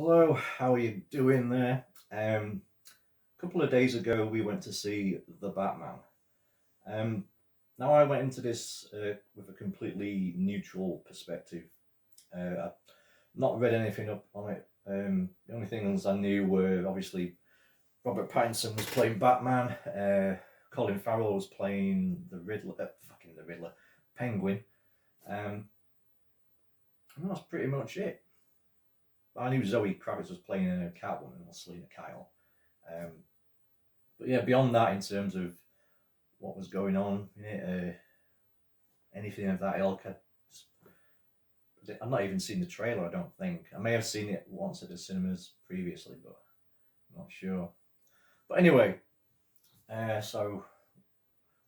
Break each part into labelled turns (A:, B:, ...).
A: Hello, how are you doing there? A couple of days ago, we went to see The Batman. Um, Now, I went into this with a completely neutral perspective. I've not read anything up on it. The only things I knew were obviously Robert Pattinson was playing Batman, Colin Farrell was playing the Riddler, fucking the Riddler, Penguin. Um, and that's pretty much it. I knew Zoe Kravitz was playing Catwoman or Selena Kyle. Um, But yeah, beyond that, in terms of what was going on in it, anything of that ilk, I've not even seen the trailer. I don't think I may have seen it once at the cinemas previously, but I'm not sure. But anyway, so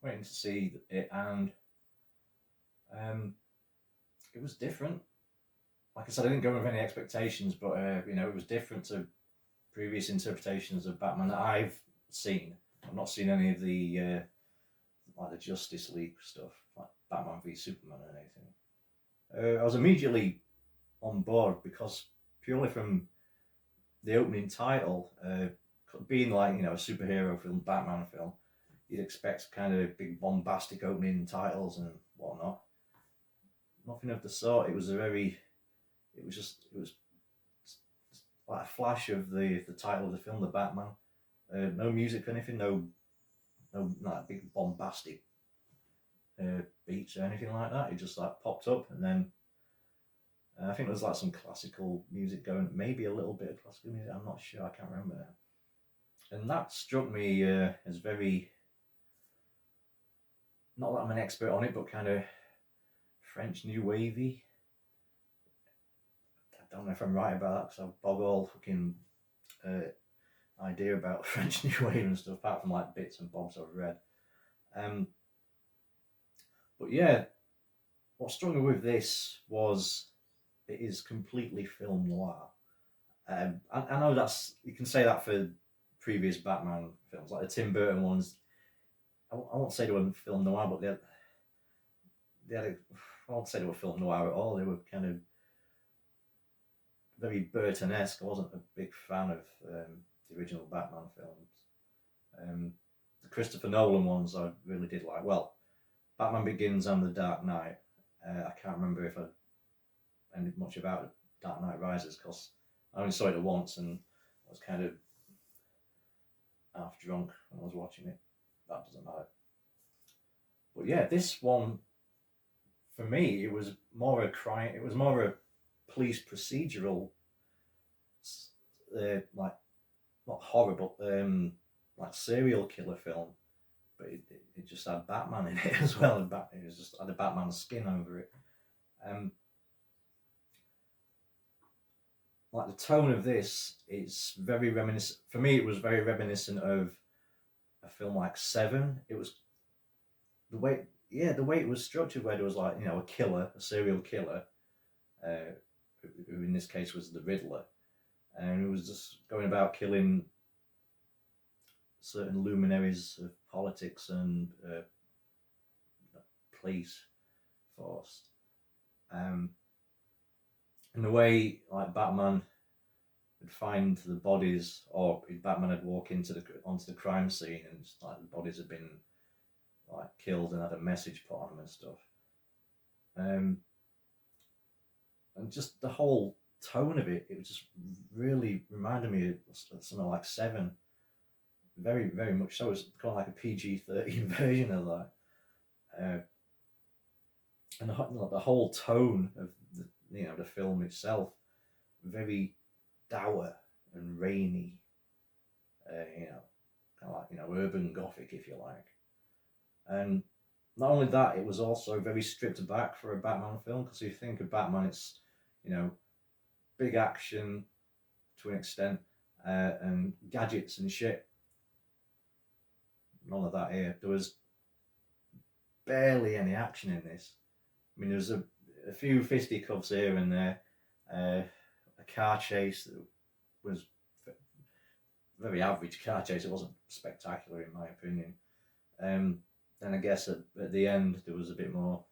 A: waiting to see it, and um, it was different. Like I said, I didn't go with any expectations, but it was different to previous interpretations of Batman that I've seen. I've not seen any of the like the Justice League stuff, like Batman v Superman or anything. I was immediately on board because purely from the opening title, being like a superhero film, Batman film, you'd expect kind of big bombastic opening titles and whatnot. Nothing of the sort. It was like a flash of the title of the film, the Batman. No music or anything. No like big bombastic beats or anything like that. It just like popped up and then I think there's like some classical music going, maybe a little bit of classical music. I'm not sure. I can't remember now. And that struck me as very, not that I'm an expert on it, but kind of French new wavy. I don't know if I'm right about that because I've bog all fucking idea about French new wave and stuff, apart from like bits and bobs I've read. Um, but yeah, what struck me with this was it is completely film noir. I know that's you can say that for previous Batman films, like the Tim Burton ones. I won't say they were film noir, but they had I won't say they were film noir at all. They were kind of very Burton-esque. I wasn't a big fan of the original Batman films. The Christopher Nolan ones I really did like. Well, Batman Begins and The Dark Knight. I can't remember if I ended much about Dark Knight Rises because I only saw it once and I was kind of half drunk when I was watching it. That doesn't matter. But yeah, this one for me it was more a crime. It was more a police procedural, like not horrible, like serial killer film. But it just had Batman in it as well, and it was just had a Batman skin over it. Um, like the tone of this is very reminiscent. For me, it was very reminiscent of a film like Seven. It was the way it was structured, where there was like a killer, a serial killer, uh, who in this case was the Riddler, and it was just going about killing certain luminaries of politics and police force. Um, and the way like Batman would find the bodies, or Batman would walk onto the crime scene, and like the bodies had been like killed and had a message put on them and stuff. Um, and just the whole tone of it, it was just really reminded me of something like Seven. Very, very much so. It's kind of like a PG-13 version of that. Uh, and the whole tone of the film itself, very dour and rainy, kind of like urban gothic, if you like. And not only that, it was also very stripped back for a Batman film because if you think of Batman, it's you know big action to an extent and gadgets and shit. None of that here. There was barely any action in this. I mean, there was a few fisticuffs here and there, a car chase that was very average car chase. It wasn't spectacular in my opinion. Um, then I guess at the end there was a bit more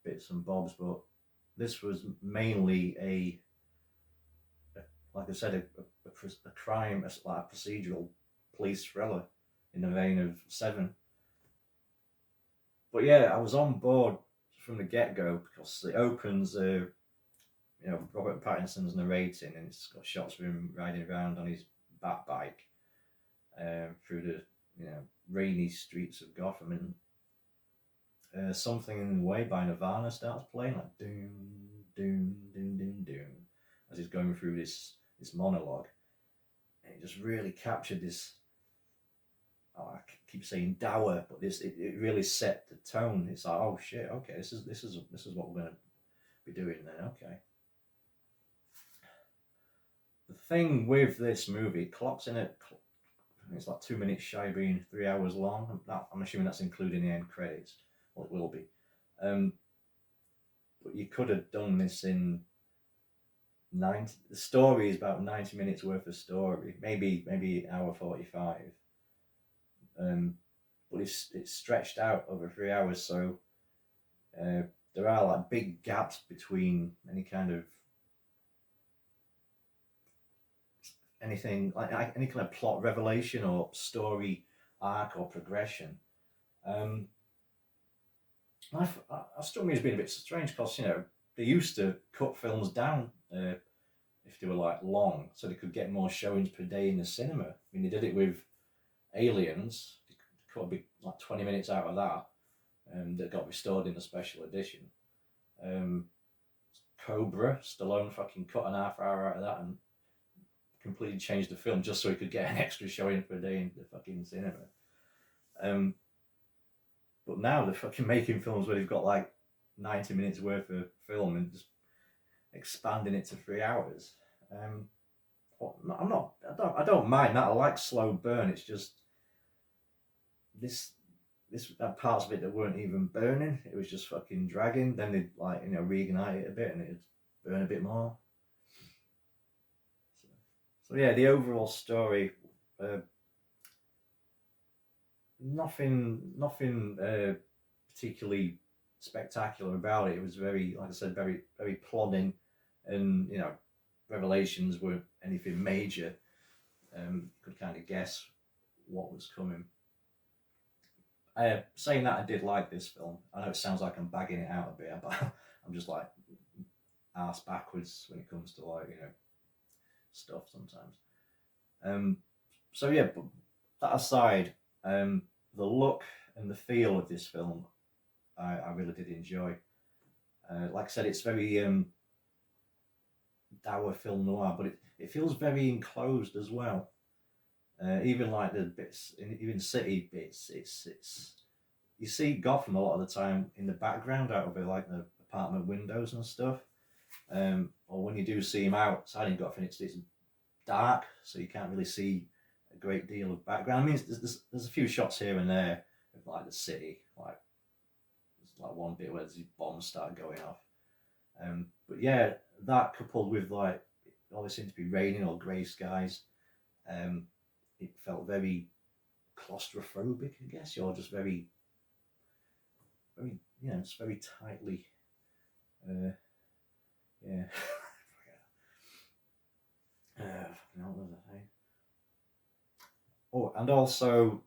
A: bits and bobs, but this was mainly like I said, a crime, like a procedural police thriller in the vein of Seven. But yeah, I was on board from the get go because it opens, Robert Pattinson's narrating, and it's got shots of him riding around on his bat bike through the rainy streets of Gotham, and Something in the Way by Nirvana starts playing, like doom, doom, doom, doom, doom, as he's going through this monologue. And it just really captured this. Oh, I keep saying dour, but it really set the tone. It's like, oh shit, okay, this is what we're gonna be doing then. Okay. The thing with this movie, it clocks in at it's like 2 minutes shy of being 3 hours long. I'm assuming that's including the end credits. Well, it will be. But you could have done this in 90. The story is about 90 minutes worth of story, maybe hour 45. But it's stretched out over 3 hours, so there are like big gaps between any kind of anything, like any kind of plot revelation or story arc or progression. I struck me as being a bit strange because they used to cut films down if they were like long, so they could get more showings per day in the cinema. I mean, they did it with Aliens. They cut a big like 20 minutes out of that, that got restored in a special edition. Cobra, Stallone fucking cut an half hour out of that and completely changed the film just so he could get an extra showing per day in the fucking cinema. But now they're fucking making films where they've got like 90 minutes worth of film and just expanding it to 3 hours. I don't mind that. I like slow burn. It's just this that parts of it that weren't even burning. It was just fucking dragging. Then they'd like reignite it a bit and it'd burn a bit more. So yeah, the overall story, nothing particularly spectacular about it. It was very, like I said, very very plodding, and revelations weren't anything major. Could kind of guess what was coming. Saying that, I did like this film. I know it sounds like I'm bagging it out a bit, but I'm just like ass backwards when it comes to like stuff sometimes. So yeah, but that aside, the look and the feel of this film, I really did enjoy. Like I said, it's very dour film noir, but it feels very enclosed as well. Even like the bits, even city bits, it's you see Gotham a lot of the time in the background out of it, like the apartment windows and stuff. Or when you do see him outside in Gotham, it's dark, so you can't really see a great deal of background. I mean, there's a few shots here and there of like the city, like there's like one bit where these bombs start going off. But yeah, that coupled with like it always seemed to be raining or grey skies, it felt very claustrophobic, I guess, or just very, very, just very tightly. Yeah. What was I saying? Oh, and also,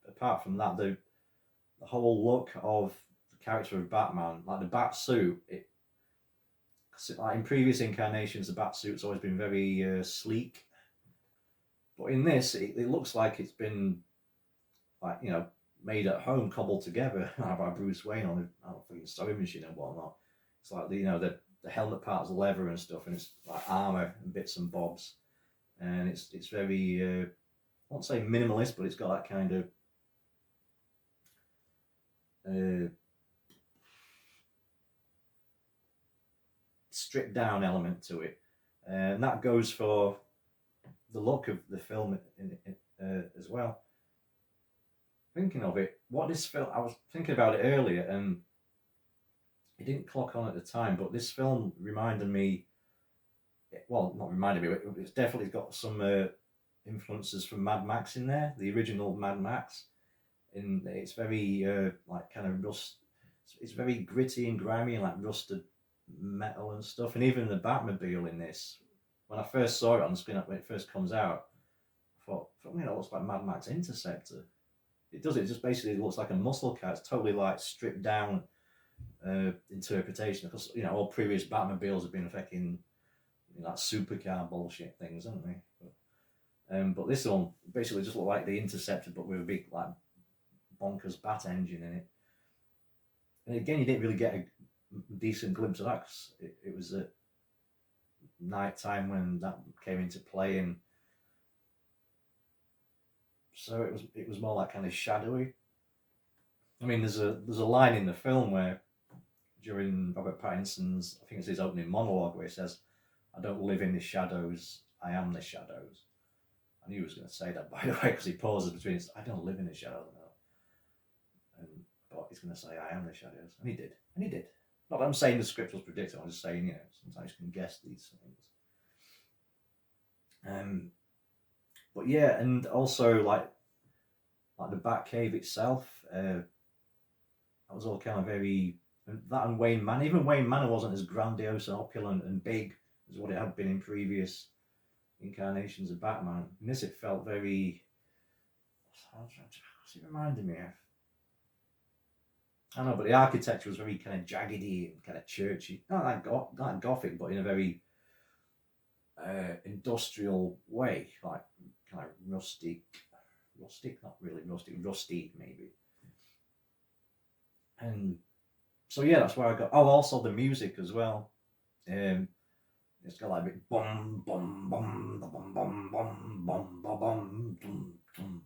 A: apart from that, the whole look of the character of Batman, like the bat suit, like in previous incarnations, the bat suit's always been very sleek, but in this, it looks like it's been like made at home, cobbled together by Bruce Wayne on a sewing machine and whatnot. It's like the helmet parts, leather and stuff, and it's like armor and bits and bobs, and it's very I won't say minimalist, but it's got that kind of stripped down element to it, and that goes for the look of the film as well. Thinking of it, what this film, I was thinking about it earlier, and it didn't clock on at the time, but this film reminded me, well, not reminded me, but it's definitely got some influences from Mad Max in there, the original Mad Max. It's very like kind of rust. It's very gritty and grimy and like rusted metal and stuff, and even the Batmobile in this when I first saw it on the screen when it first comes out, I thought, it looks like Mad Max Interceptor. It does. It just basically looks like a muscle car. It's totally like stripped down interpretation, because all previous Batmobiles have been fucking like supercar bullshit things, haven't they? But this one basically just looked like the Interceptor, but with a big like bonkers bat engine in it. And again, you didn't really get a decent glimpse of that because it was at night time when that came into play, and so it was more like kind of shadowy. I mean, there's a line in the film where during Robert Pattinson's, I think it's his opening monologue, where he says, "I don't live in the shadows, I am the shadows." I knew he was going to say that, by the way, because he pauses between, "I don't live in the shadows," and but he's going to say, "I am the shadows," and he did, Not that I'm saying the script was predictable. I'm just saying, sometimes you can guess these things. But yeah, and also like the Batcave itself, that was all kind of very, that and Wayne Manor. Even Wayne Manor wasn't as grandiose and opulent and big as what it had been in previous incarnations of Batman. In this, it felt very, what's it reminded me of? I don't know, but the architecture was very kind of jaggedy and kind of churchy. Not like Gothic, but in a very industrial way, like kind of rustic, not really rustic, rusty maybe. And so yeah, that's where I got. Oh, also the music as well. It's got like a bit bum bum bum bum bum bum bum bum bum bum.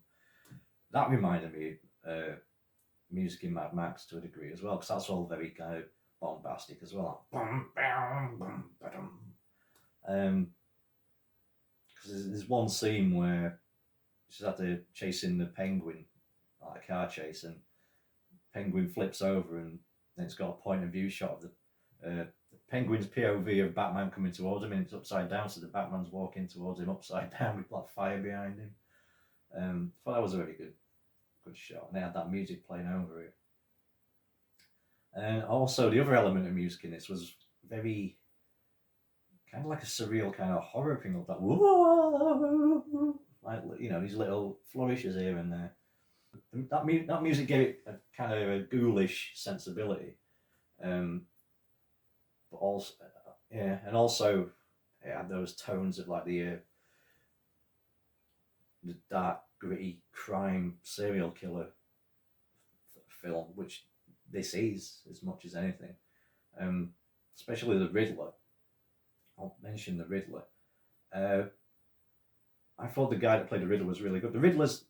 A: That reminded me music in Mad Max to a degree as well, because that's all very kind of bombastic as well. Because there's one scene where she's had to chasing the penguin, like a car chase, and penguin flips over, and then it's got a point of view shot of the penguin's POV of Batman coming towards him, and it's upside down, so the Batman's walking towards him upside down with like fire behind him. I thought that was a very good shot, and they had that music playing over it. And also, the other element of music in this was very kind of like a surreal kind of horror thing, of that whoa, like these little flourishes here and there. That music gave it a kind of a ghoulish sensibility, but also and also it had those tones of like the dark, gritty crime serial killer film, which this is as much as anything. Especially the Riddler. I'll mention the Riddler. I thought the guy that played the Riddler was really good. The Riddler's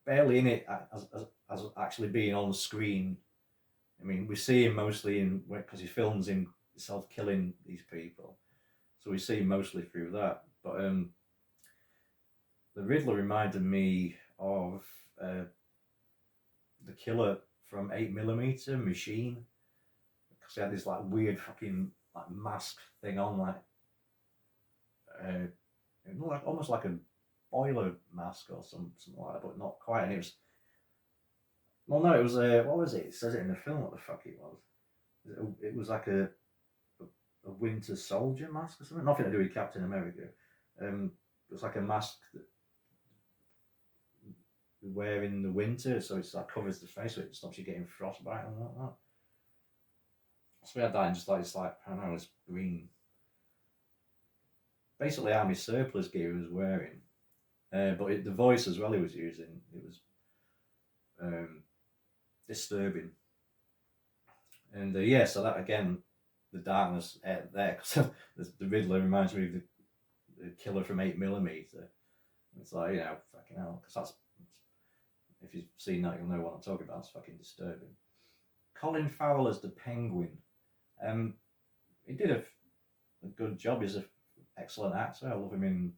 A: barely in it as actually being on the screen. I mean, we see him mostly in, because he films himself killing these people, so we see him mostly through that. But the Riddler reminded me of the killer from 8mm Machine, because he had this like weird fucking like mask thing on, like almost like a boiler mask or something like that, but not quite. And it was, well, no, it was what was it? It says it in the film what the fuck it was. It was like a Winter Soldier mask or something. Nothing to do with Captain America. It was like a mask that you wear in the winter, so it's like covers the face, so it stops you getting frostbite and like that. So we had that, and just like it's like, I don't know, it's green. Basically, army surplus gear he was wearing, but the voice as well he was using, it was disturbing. And yeah, so that again, the darkness there, because the Riddler reminds me of the killer from 8mm. It's like, fucking hell, because that's, if you've seen that, you'll know what I'm talking about. It's fucking disturbing. Colin Farrell as the Penguin. He did a good job. He's an excellent actor. I love him in,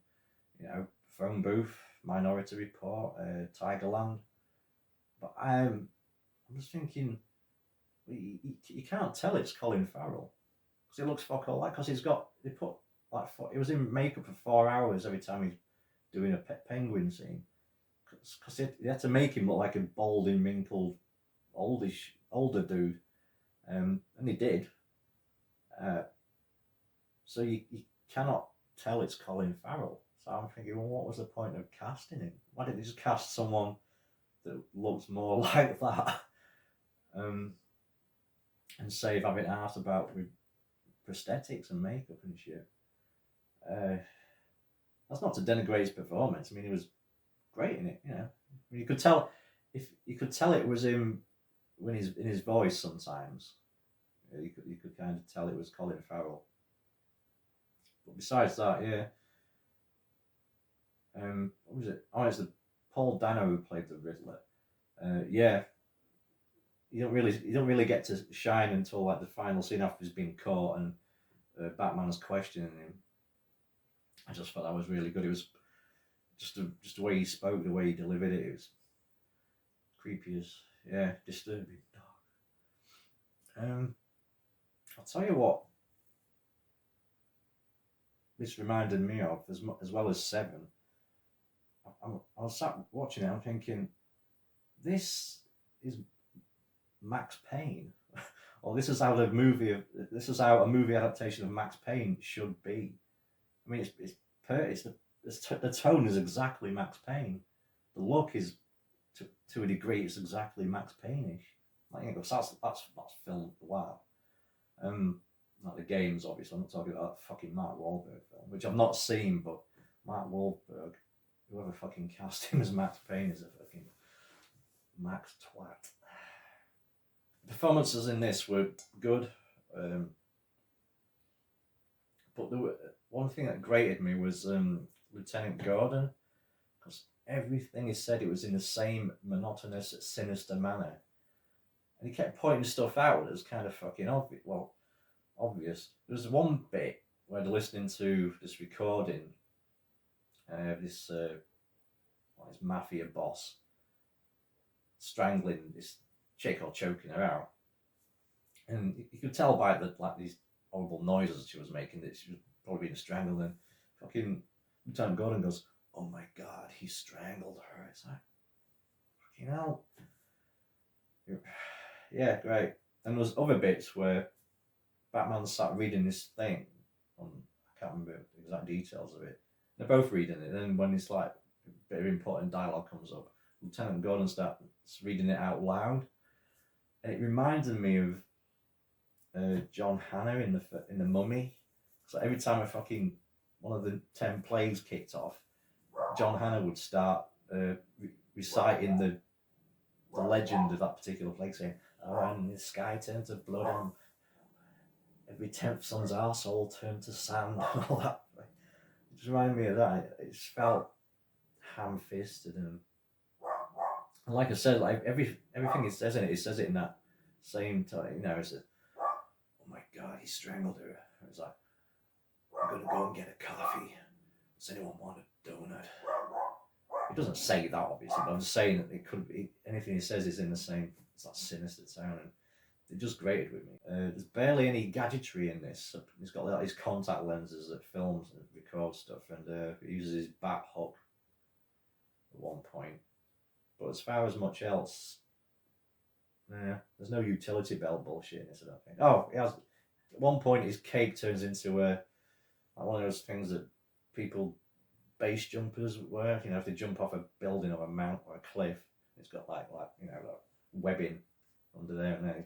A: Phone Booth, Minority Report, Tigerland. But I'm just thinking, you can't tell it's Colin Farrell because he looks fuck all like. Because they put like he was in makeup for 4 hours every time he's doing a penguin scene. Because they had to make him look like a balding, wrinkled, older dude, and he did. So you cannot tell it's Colin Farrell. So I'm thinking, well, what was the point of casting him? Why didn't they just cast someone that looks more like that? And save having asked about with prosthetics and makeup and shit. That's not to denigrate his performance. I mean, he was great in it. You know, I mean, you could tell if you could tell it was him when he's in his voice sometimes. You could kind of tell it was Colin Farrell. But besides that, yeah. What was it? Oh, it's the Paul Dano who played the Riddler. Yeah, you don't really get to shine until like the final scene after he's been caught and Batman's questioning him. I just thought that was really good. It was just the way he spoke, the way he delivered it. It was creepy as disturbing. I'll tell you what. This reminded me of as well as Seven. I was sat watching it. I'm thinking, this is Max Payne, or this is how a movie adaptation of Max Payne should be. I mean, the tone is exactly Max Payne. The look is to a degree, it's exactly Max Payne-ish. Like, that's filmed wow. Like the games, obviously. I'm not talking about that fucking Mark Wahlberg film, which I've not seen, but Mark Wahlberg, whoever fucking cast him as Max Payne is a fucking Max twat. Performances in this were good, but one thing that grated me was Lieutenant Gordon, because everything he said, it was in the same monotonous, sinister manner, and he kept pointing stuff out as kind of fucking obvious. Well, obvious. There was one bit where they're listening to this recording, this mafia boss strangling this chick or choking her out, and you could tell by these horrible noises she was making that she was probably being strangled. And fucking Lieutenant Gordon goes, "Oh my god, he strangled her." It's like, fucking hell. Yeah, great. And there's other bits where Batman sat reading this thing. I can't remember the exact details of it. They're both reading it, and then when it's like a bit of important dialogue comes up, Lieutenant Gordon starts reading it out loud, and it reminded me of John Hannah in the Mummy. So every time one of the 10 plays kicked off, John Hannah would start reciting the legend of that particular play, saying, "Oh, and the sky turned to blood, and every 10th son's arsehole turned to sand," and all that. It just reminded me of that. It just felt ham-fisted, and like I said, like everything he says in it, he says it in that same time. You know, it's "Oh my god, he strangled her." It's like, "I'm gonna go and get a coffee. Does anyone want a donut?" He doesn't say that, obviously, but I'm just saying that it could be anything he says is in the same. It's that sinister tone, and it just grated with me. There's barely any gadgetry in this. He's got like his contact lenses that films and records stuff, and he uses his bat hook at one point. But as far as much else, there's no utility belt bullshit in this, I don't think. Oh, he has. At one point, his cape turns into like one of those things that people base jumpers wear. You know, if they jump off a building or a mount or a cliff, it's got like webbing under there, and then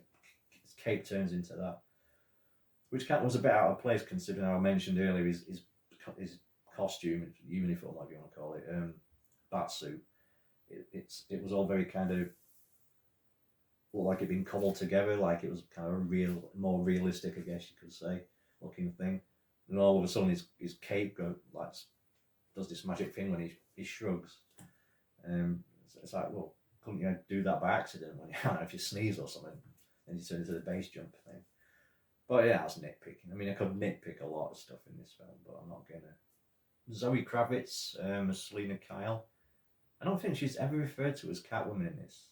A: his cape turns into that, which was a bit out of place considering how I mentioned earlier his costume, uniform, whatever you want to call it, bat suit. It was all very kind of like it'd been cobbled together, like it was kind of a more realistic, I guess you could say, looking thing. And all of a sudden, his cape does this magic thing when he shrugs. It's like, well, couldn't you do that by accident when if you sneeze or something, and you turn into the base jump thing? But yeah, that's nitpicking. I mean, I could nitpick a lot of stuff in this film, but I'm not gonna. Zoe Kravitz as Selina Kyle. I don't think she's ever referred to as Catwoman in this.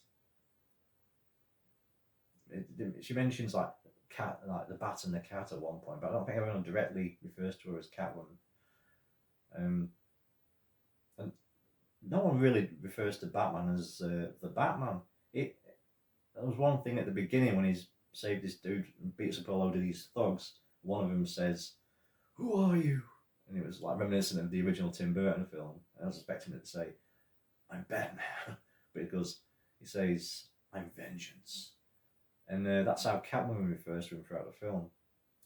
A: She mentions like cat, like the bat and the cat at one point, but I don't think everyone directly refers to her as Catwoman. And no one really refers to Batman as the Batman. There was one thing at the beginning when he's saved this dude and beats up a load of these thugs. One of them says, "Who are you?" and it was like reminiscent of the original Tim Burton film. And I was expecting it to say, "I'm Batman," but he says, "I'm vengeance," and that's how Catwoman refers to him throughout the film.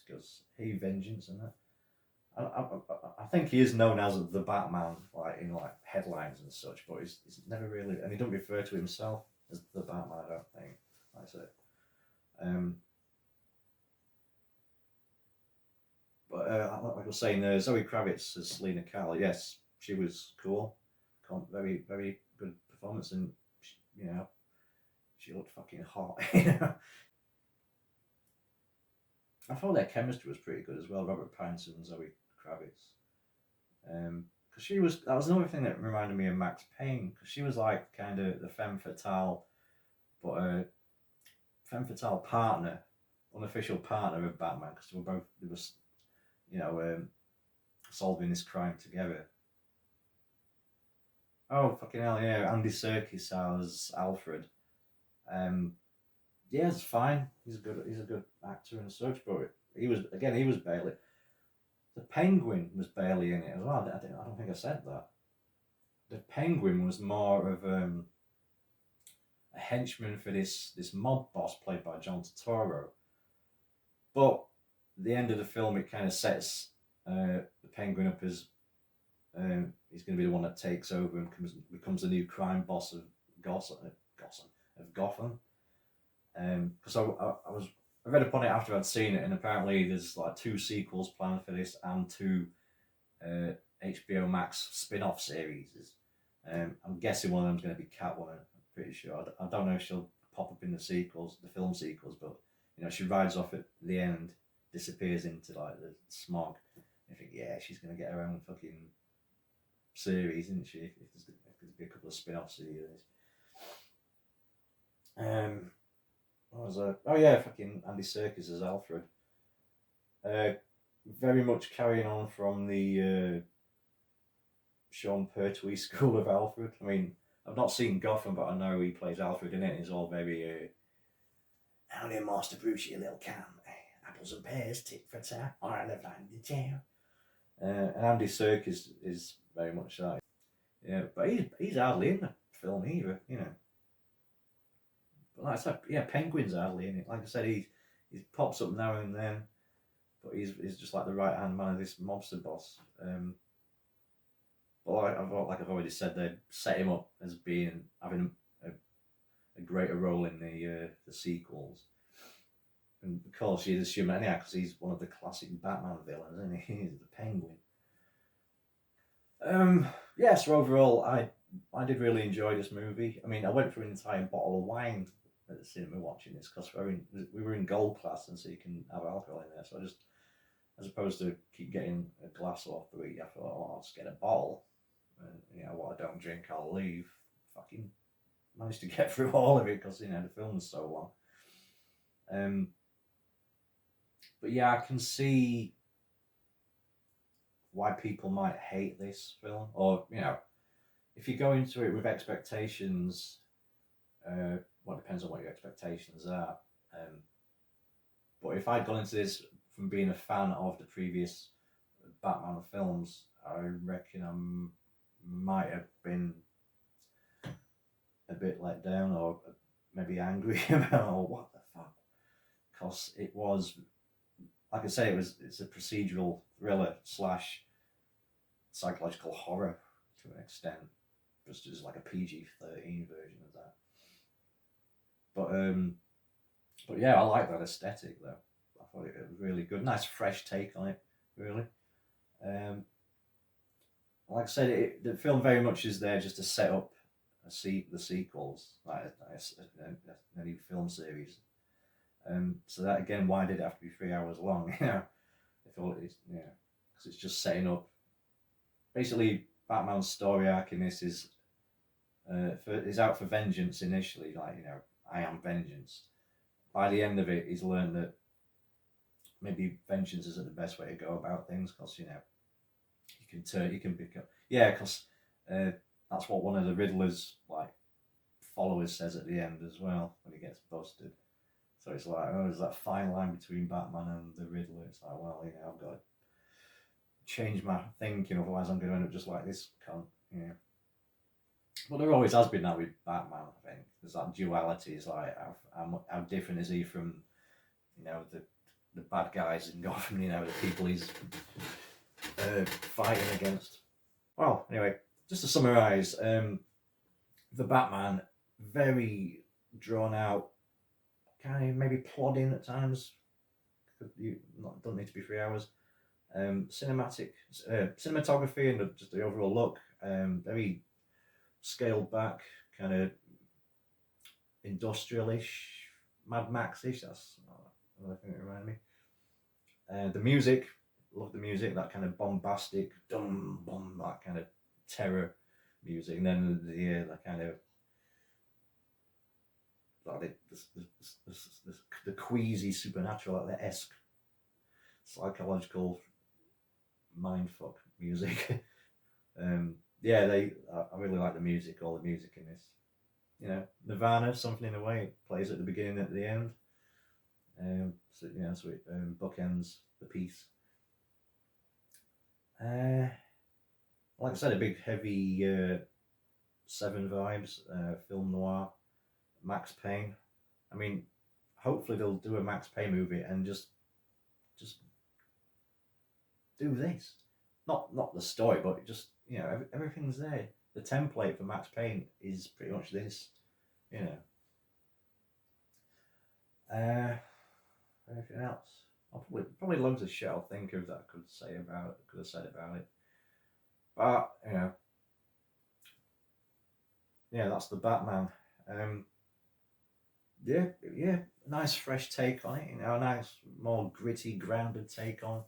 A: He goes, "Hey, vengeance," and that. I think he is known as the Batman, like in like headlines and such, but he's never really, and he don't refer to himself as the Batman. I don't think. That's it. Um, but like I was saying, Zoe Kravitz as Selena Kyle. Yes, she was cool. Very very good performance, and you know she looked fucking hot. I thought their chemistry was pretty good as well. Robert Pattinson and Zoe Kravitz. Because that was another thing that reminded me of Max Payne, because she was like kind of the femme fatale, but a femme fatale partner, unofficial partner of Batman, because they were, you know, solving this crime together. Oh fucking hell, yeah! Andy Serkis as Alfred. Um, yeah, it's fine. He's a good actor and such, but he was barely. The Penguin was barely in it as well. I don't think I said that. The Penguin was more of a henchman for this mob boss played by John Turturro. But at the end of the film, it kind of sets the Penguin up as he's going to be the one that takes over and becomes the new crime boss of Gotham. Because I read upon it after I'd seen it, and apparently there's like 2 sequels planned for this and 2 HBO Max spin-off series. I'm guessing one of them's going to be Catwoman. I'm pretty sure. I don't know if she'll pop up in the sequels, the film sequels, but she rides off at the end, disappears into like the smog. I think she's going to get her own fucking series, isn't she? If there's be a couple of spin-off series. What was that? Oh yeah, fucking Andy Serkis as Alfred. Very much carrying on from the Sean Pertwee school of Alfred. I mean, I've not seen Gotham, but I know he plays Alfred in it. It's all very, "Howdy, Master Bruce, you little can. Apples and pears, tit for tat, I live in town." And Andy Serkis is very much that. Yeah, but he's hardly in the film either, But like I said, yeah, Penguin's hardly in it. Like I said, he pops up now and then, but he's just like the right hand man of this mobster boss. But like I've already said, they set him up as having a greater role in the sequels. And of course, you'd assume anyhow, because he's one of the classic Batman villains, isn't he? He's the Penguin. Yeah, so overall, I did really enjoy this movie. I mean, I went for an entire bottle of wine at the cinema watching this because we were in gold class, and so you can have alcohol in there. So I just, as opposed to keep getting a glass or 3, I thought, oh, I'll just get a bottle. And what I don't drink, I'll leave. Fucking managed to get through all of it because the film was so long. But yeah, I can see why people might hate this film, or if you go into it with expectations, well, it depends on what your expectations are. But if I'd gone into this from being a fan of the previous Batman films, I reckon I might have been a bit let down, or maybe angry about what the fuck, because it was, like I say, it's a procedural thriller / psychological horror to an extent, just as like a PG-13 version of that. But yeah, I like that aesthetic though. I thought it was really good, nice fresh take on it, really. Like I said, the film very much is there just to set up the sequels, like a new film series. So that again, why did it have to be 3 hours long? I thought because it's just setting up. Basically, Batman's story arc in this is out for vengeance initially, like I am vengeance. By the end of it, he's learned that maybe vengeance isn't the best way to go about things, because you can become, because that's what one of the Riddler's like followers says at the end as well when he gets busted. So it's like, there's that fine line between Batman and the Riddler. It's like, well, I've got to change my thinking, otherwise I'm going to end up just like this cunt, you know. But there always has been that with Batman, I think. There's that duality. It's like, how different is he from, you know, the bad guys in Gotham, you know, the people he's fighting against. Well, anyway, just to summarise, the Batman, very drawn out, kind of maybe plodding at times. Don't need to be 3 hours. Cinematography and just the overall look, very scaled back, kind of industrialish, Mad Max-ish. That's another thing that reminded me. The music, love the music. That kind of bombastic, dum bum, that kind of terror music, and then the kind of like the queasy supernatural, like the esque psychological mindfuck music. Yeah, I really like the music, all the music in this. You know, Nirvana, Something in a Way, it plays at the beginning and at the end. So you know, so it bookends the piece. Like I said, a big heavy Seven vibes, film noir, Max Payne. I mean, hopefully they'll do a Max Payne movie and just do this. Not the story, but just, you know, everything's there. The template for Max Payne is pretty much this, you know. Anything else? Probably loads of shit I'll think of that I could have said about it. But you know, yeah, that's the Batman. Yeah, nice fresh take on it. You know, a nice, more gritty, grounded take on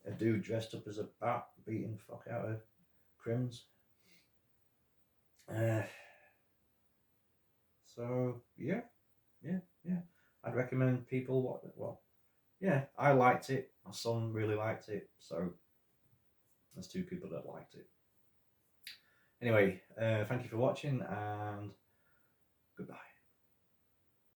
A: a dude dressed up as a bat beating the fuck out of crims. So yeah. I'd recommend people yeah, I liked it. My son really liked it. So there's two people that liked it. Anyway, thank you for watching and goodbye.